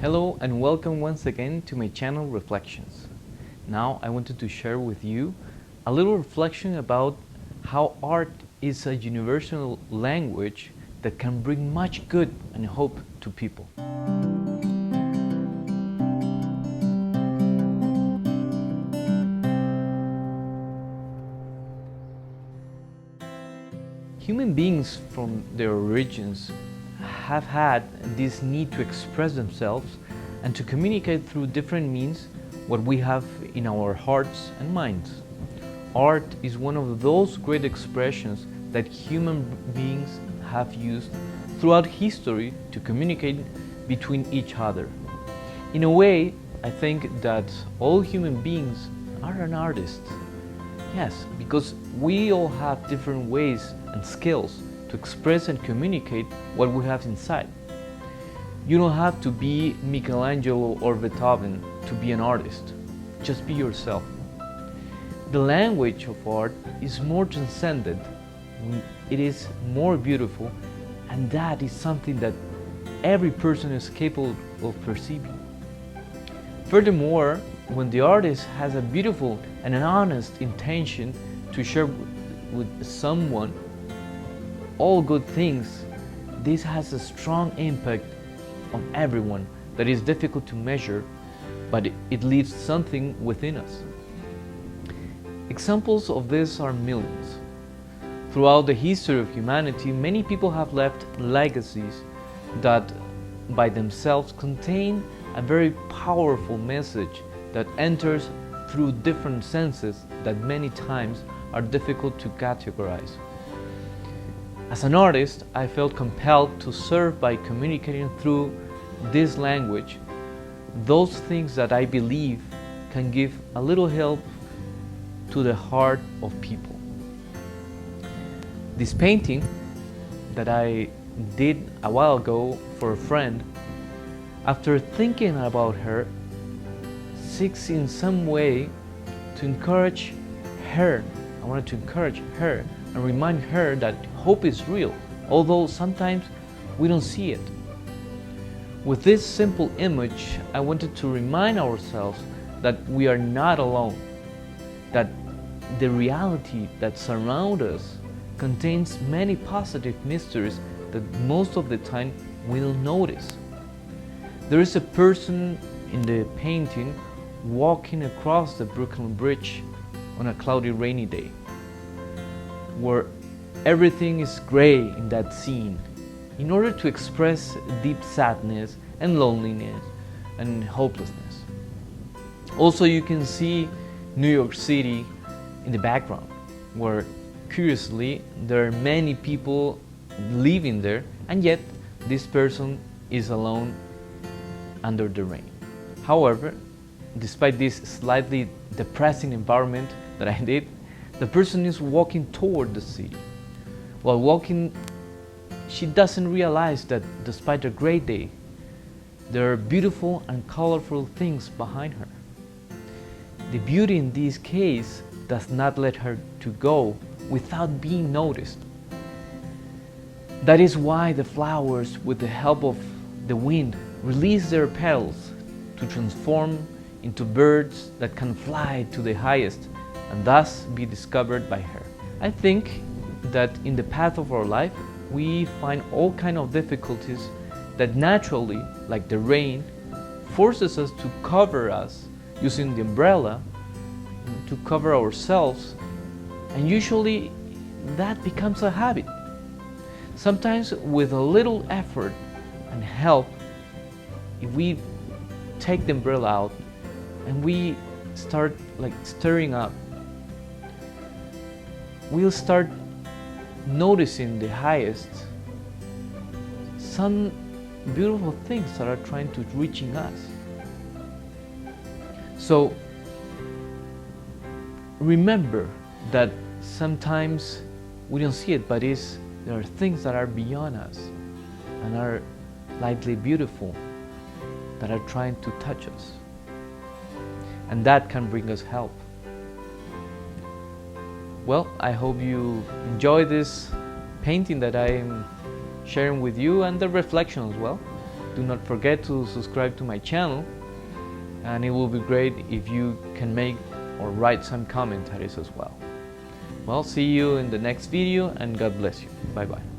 Hello and welcome once again to my channel Reflections. Now I wanted to share with you a little reflection about how art is a universal language that can bring much good and hope to people. Human beings from their origins have had this need to express themselves and to communicate through different means what we have in our hearts and minds. Art is one of those great expressions that human beings have used throughout history to communicate between each other. In a way, I think that all human beings are an artist. Yes, because we all have different ways and skills to express and communicate what we have inside. You don't have to be Michelangelo or Beethoven to be an artist. Just be yourself. The language of art is more transcendent. It is more beautiful, and that is something that every person is capable of perceiving. Furthermore, when the artist has a beautiful and an honest intention to share with someone all good things, this has a strong impact on everyone that is difficult to measure, but it leaves something within us. Examples of this are millions. Throughout the history of humanity, many people have left legacies that by themselves contain a very powerful message that enters through different senses that many times are difficult to categorize. As an artist, I felt compelled to serve by communicating through this language those things that I believe can give a little help to the heart of people. This painting that I did a while ago for a friend, after thinking about her, seeks in some way to encourage her. I wanted to encourage her and remind her that hope is real, although sometimes we don't see it. With this simple image, I wanted to remind ourselves that we are not alone, that the reality that surrounds us contains many positive mysteries that most of the time we don't notice. There is a person in the painting walking across the Brooklyn Bridge on a cloudy rainy day, where everything is gray in that scene, in order to express deep sadness and loneliness and hopelessness. Also, you can see New York City in the background, where curiously there are many people living there, and yet this person is alone under the rain. However, despite this slightly depressing environment that I did, the person is walking toward the city. While walking, she doesn't realize that despite a great day, there are beautiful and colorful things behind her. The beauty in this case does not let her to go without being noticed. That is why the flowers, with the help of the wind, release their petals to transform into birds that can fly to the highest and thus be discovered by her. I think that in the path of our life, we find all kinds of difficulties that naturally, like the rain, forces us to cover us using the umbrella to cover ourselves, and usually that becomes a habit. Sometimes with a little effort and help, if we take the umbrella out and we start stirring up, we'll start noticing the highest some beautiful things that are trying to reaching us. So remember that sometimes we don't see it, but there are things that are beyond us and are lightly beautiful that are trying to touch us, and that can bring us help. Well, I hope you enjoy this painting that I am sharing with you, and the reflection as well. do not forget to subscribe to my channel, and it will be great if you can make or write some commentaries as well. Well, see you in the next video, and God bless you. Bye bye.